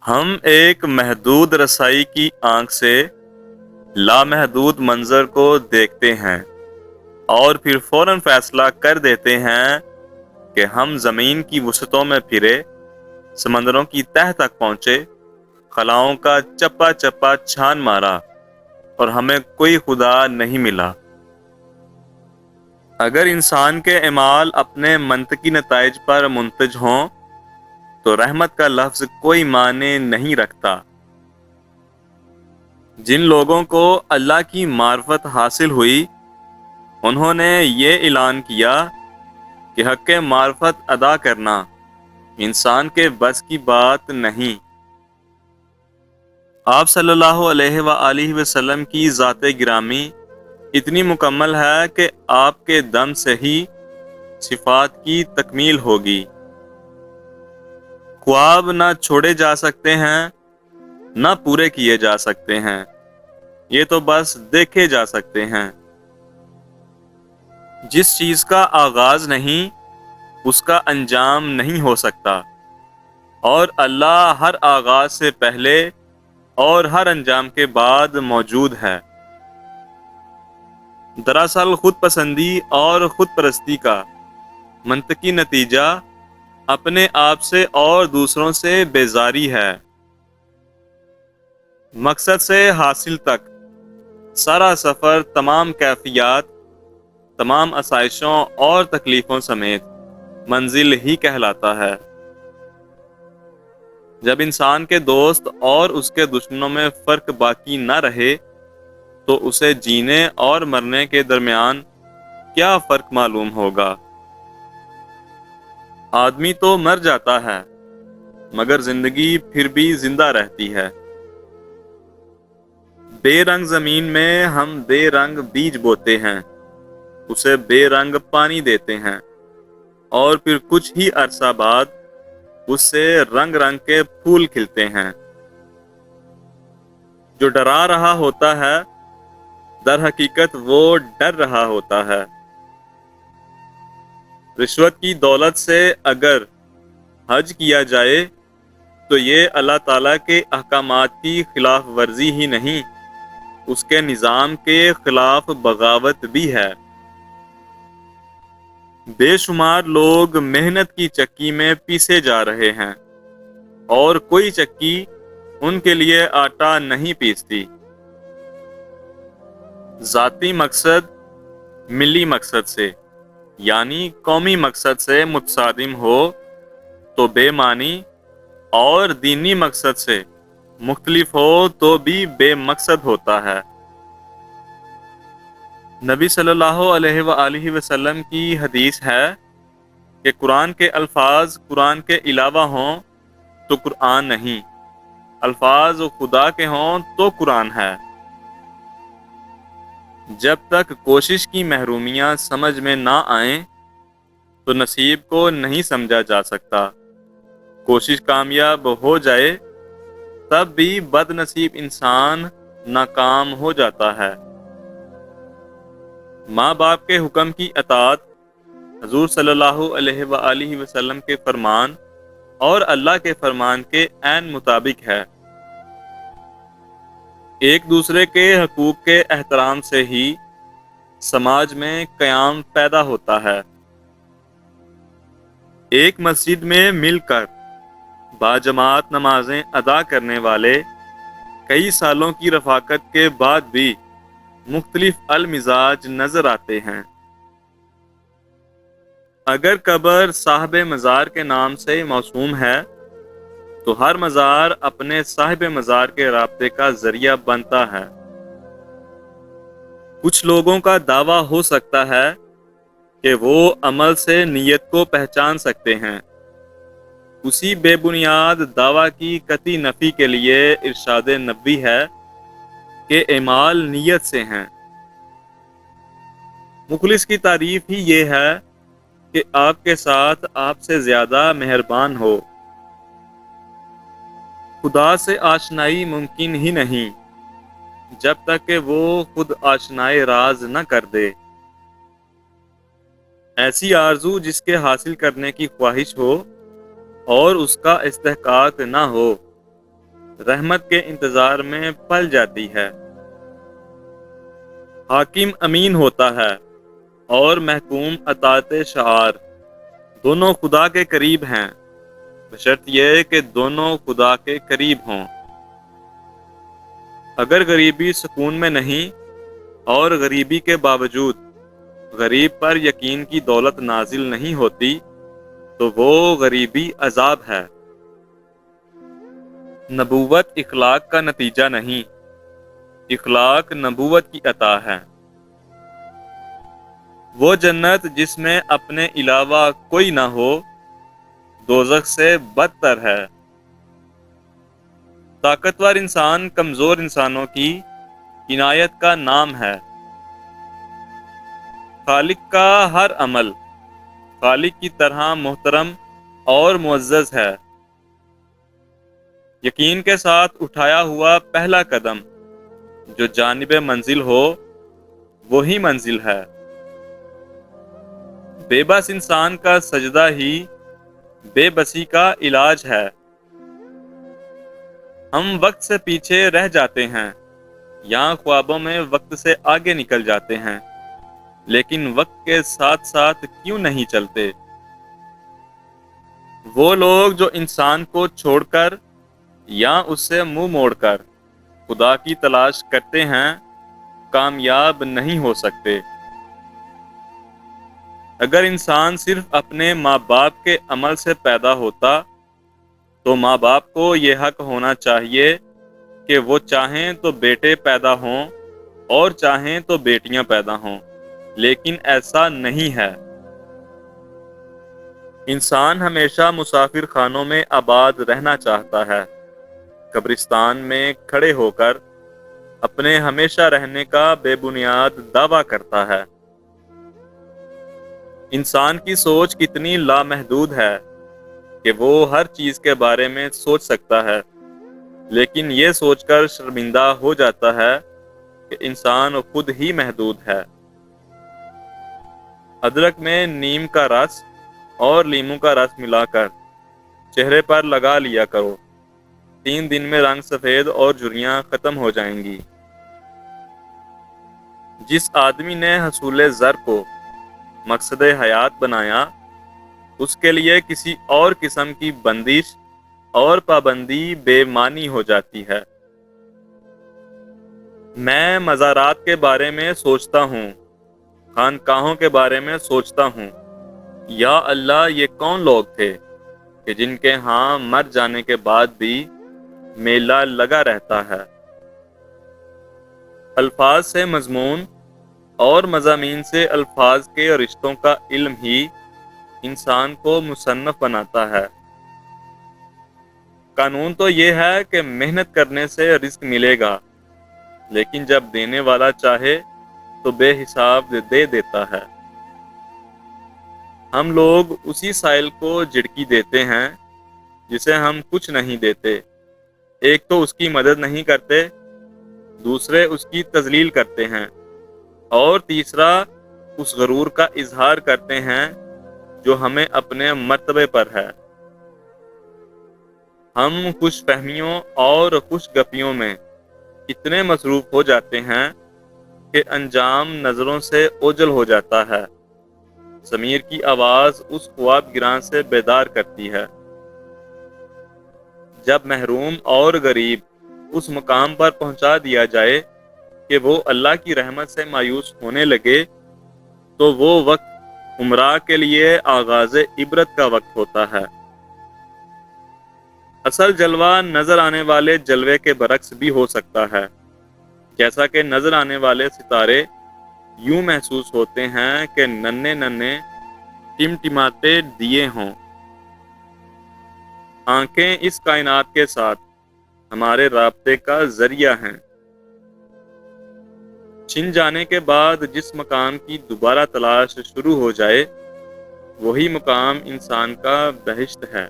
ہم ایک محدود رسائی کی آنکھ سے لامحدود منظر کو دیکھتے ہیں اور پھر فوراً فیصلہ کر دیتے ہیں کہ ہم زمین کی وسعتوں میں پھرے، سمندروں کی تہہ تک پہنچے، خلاؤں کا چپا چپا چھان مارا اور ہمیں کوئی خدا نہیں ملا۔ اگر انسان کے اعمال اپنے منطقی نتائج پر منتج ہوں تو رحمت کا لفظ کوئی معنی نہیں رکھتا۔ جن لوگوں کو اللہ کی معرفت حاصل ہوئی، انہوں نے یہ اعلان کیا کہ حق معرفت ادا کرنا انسان کے بس کی بات نہیں۔ آپ صلی اللہ علیہ وآلہ وسلم کی ذات گرامی اتنی مکمل ہے کہ آپ کے دم سے ہی صفات کی تکمیل ہوگی۔ خواب نہ چھوڑے جا سکتے ہیں، نہ پورے کیے جا سکتے ہیں، یہ تو بس دیکھے جا سکتے ہیں۔ جس چیز کا آغاز نہیں، اس کا انجام نہیں ہو سکتا، اور اللہ ہر آغاز سے پہلے اور ہر انجام کے بعد موجود ہے۔ دراصل خود پسندی اور خود پرستی کا منطقی نتیجہ اپنے آپ سے اور دوسروں سے بیزاری ہے۔ مقصد سے حاصل تک سارا سفر تمام کیفیات، تمام آسائشوں اور تکلیفوں سمیت منزل ہی کہلاتا ہے۔ جب انسان کے دوست اور اس کے دشمنوں میں فرق باقی نہ رہے تو اسے جینے اور مرنے کے درمیان کیا فرق معلوم ہوگا؟ آدمی تو مر جاتا ہے مگر زندگی پھر بھی زندہ رہتی ہے۔ بے رنگ زمین میں ہم بے رنگ بیج بوتے ہیں، اسے بے رنگ پانی دیتے ہیں، اور پھر کچھ ہی عرصہ بعد اس سے رنگ رنگ کے پھول کھلتے ہیں۔ جو ڈرا رہا ہوتا ہے در حقیقت وہ ڈر رہا ہوتا ہے۔ رشوت کی دولت سے اگر حج کیا جائے تو یہ اللہ تعالیٰ کے احکامات کی خلاف ورزی ہی نہیں، اس کے نظام کے خلاف بغاوت بھی ہے۔ بے شمار لوگ محنت کی چکی میں پیسے جا رہے ہیں اور کوئی چکی ان کے لیے آٹا نہیں پیستی۔ ذاتی مقصد ملی مقصد سے یعنی قومی مقصد سے متصادم ہو تو بے معنی، اور دینی مقصد سے مختلف ہو تو بھی بے مقصد ہوتا ہے۔ نبی صلی اللہ علیہ وآلہ وسلم کی حدیث ہے کہ قرآن کے الفاظ قرآن کے علاوہ ہوں تو قرآن نہیں، الفاظ خدا کے ہوں تو قرآن ہے۔ جب تک کوشش کی محرومیاں سمجھ میں نہ آئیں تو نصیب کو نہیں سمجھا جا سکتا۔ کوشش کامیاب ہو جائے تب بھی بد نصیب انسان ناکام ہو جاتا ہے۔ ماں باپ کے حکم کی اطاعت حضور صلی اللہ علیہ وآلہ وسلم کے فرمان اور اللہ کے فرمان کے عین مطابق ہے۔ ایک دوسرے کے حقوق کے احترام سے ہی سماج میں قیام پیدا ہوتا ہے۔ ایک مسجد میں مل کر باجماعت نمازیں ادا کرنے والے کئی سالوں کی رفاقت کے بعد بھی مختلف المزاج نظر آتے ہیں۔ اگر قبر صاحب مزار کے نام سے موسوم ہے تو ہر مزار اپنے صاحب مزار کے رابطے کا ذریعہ بنتا ہے۔ کچھ لوگوں کا دعویٰ ہو سکتا ہے کہ وہ عمل سے نیت کو پہچان سکتے ہیں۔ اسی بے بنیاد دعویٰ کی قطعی نفی کے لیے ارشاد نبوی ہے کہ اعمال نیت سے ہیں۔ مخلص کی تعریف ہی یہ ہے کہ آپ کے ساتھ آپ سے زیادہ مہربان ہو۔ خدا سے آشنائی ممکن ہی نہیں جب تک کہ وہ خود آشنائے راز نہ کر دے۔ ایسی آرزو جس کے حاصل کرنے کی خواہش ہو اور اس کا استحقاق نہ ہو، رحمت کے انتظار میں پل جاتی ہے۔ حاکم امین ہوتا ہے اور محکوم اطاعت شعار، دونوں خدا کے قریب ہیں، بشرط یہ کہ دونوں خدا کے قریب ہوں۔ اگر غریبی سکون میں نہیں اور غریبی کے باوجود غریب پر یقین کی دولت نازل نہیں ہوتی تو وہ غریبی عذاب ہے۔ نبوت اخلاق کا نتیجہ نہیں، اخلاق نبوت کی عطا ہے۔ وہ جنت جس میں اپنے علاوہ کوئی نہ ہو دوزخ سے بدتر ہے۔ طاقتور انسان کمزور انسانوں کی عنایت کا نام ہے۔ خالق کا ہر عمل خالق کی طرح محترم اور معزز ہے۔ یقین کے ساتھ اٹھایا ہوا پہلا قدم جو جانب منزل ہو وہی منزل ہے۔ بے بس انسان کا سجدہ ہی بے بسی کا علاج ہے۔ ہم وقت سے پیچھے رہ جاتے ہیں یا خوابوں میں وقت سے آگے نکل جاتے ہیں، لیکن وقت کے ساتھ ساتھ کیوں نہیں چلتے؟ وہ لوگ جو انسان کو چھوڑ کر یا اس سے منہ موڑ کر خدا کی تلاش کرتے ہیں کامیاب نہیں ہو سکتے۔ اگر انسان صرف اپنے ماں باپ کے عمل سے پیدا ہوتا تو ماں باپ کو یہ حق ہونا چاہیے کہ وہ چاہیں تو بیٹے پیدا ہوں اور چاہیں تو بیٹیاں پیدا ہوں، لیکن ایسا نہیں ہے۔ انسان ہمیشہ مسافر خانوں میں آباد رہنا چاہتا ہے، قبرستان میں کھڑے ہو کر اپنے ہمیشہ رہنے کا بے بنیاد دعویٰ کرتا ہے۔ انسان کی سوچ کتنی لامحدود ہے کہ وہ ہر چیز کے بارے میں سوچ سکتا ہے، لیکن یہ سوچ کر شرمندہ ہو جاتا ہے کہ انسان خود ہی محدود ہے۔ ادرک میں نیم کا رس اور لیموں کا رس ملا کر چہرے پر لگا لیا کرو، 3 دن میں رنگ سفید اور جھریاں ختم ہو جائیں گی۔ جس آدمی نے حصول زر کو مقصد حیات بنایا اس کے لیے کسی اور قسم کی بندش اور پابندی بے معنی ہو جاتی ہے۔ میں مزارات کے بارے میں سوچتا ہوں، خانقاہوں کے بارے میں سوچتا ہوں، یا اللہ یہ کون لوگ تھے کہ جن کے ہاں مر جانے کے بعد بھی میلہ لگا رہتا ہے۔ الفاظ سے مضمون اور مضامین سے الفاظ کے رشتوں کا علم ہی انسان کو مصنف بناتا ہے۔ قانون تو یہ ہے کہ محنت کرنے سے رزق ملے گا، لیکن جب دینے والا چاہے تو بے حساب دے دیتا ہے۔ ہم لوگ اسی سائل کو جھڑکی دیتے ہیں جسے ہم کچھ نہیں دیتے۔ ایک تو اس کی مدد نہیں کرتے، دوسرے اس کی تذلیل کرتے ہیں، اور تیسرا اس غرور کا اظہار کرتے ہیں جو ہمیں اپنے مرتبے پر ہے۔ ہم خوش فہمیوں اور خوش گپیوں میں اتنے مصروف ہو جاتے ہیں کہ انجام نظروں سے اوجھل ہو جاتا ہے۔ ضمیر کی آواز اس خواب گراں سے بیدار کرتی ہے۔ جب محروم اور غریب اس مقام پر پہنچا دیا جائے کہ وہ اللہ کی رحمت سے مایوس ہونے لگے تو وہ وقت عمرہ کے لیے آغاز عبرت کا وقت ہوتا ہے۔ اصل جلوہ نظر آنے والے جلوے کے برعکس بھی ہو سکتا ہے، جیسا کہ نظر آنے والے ستارے یوں محسوس ہوتے ہیں کہ ننھے ننھے ٹمٹماتے دیے ہوں۔ آنکھیں اس کائنات کے ساتھ ہمارے رابطے کا ذریعہ ہیں۔ چھن جانے کے بعد جس مقام کی دوبارہ تلاش شروع ہو جائے وہی مقام انسان کا بہشت ہے۔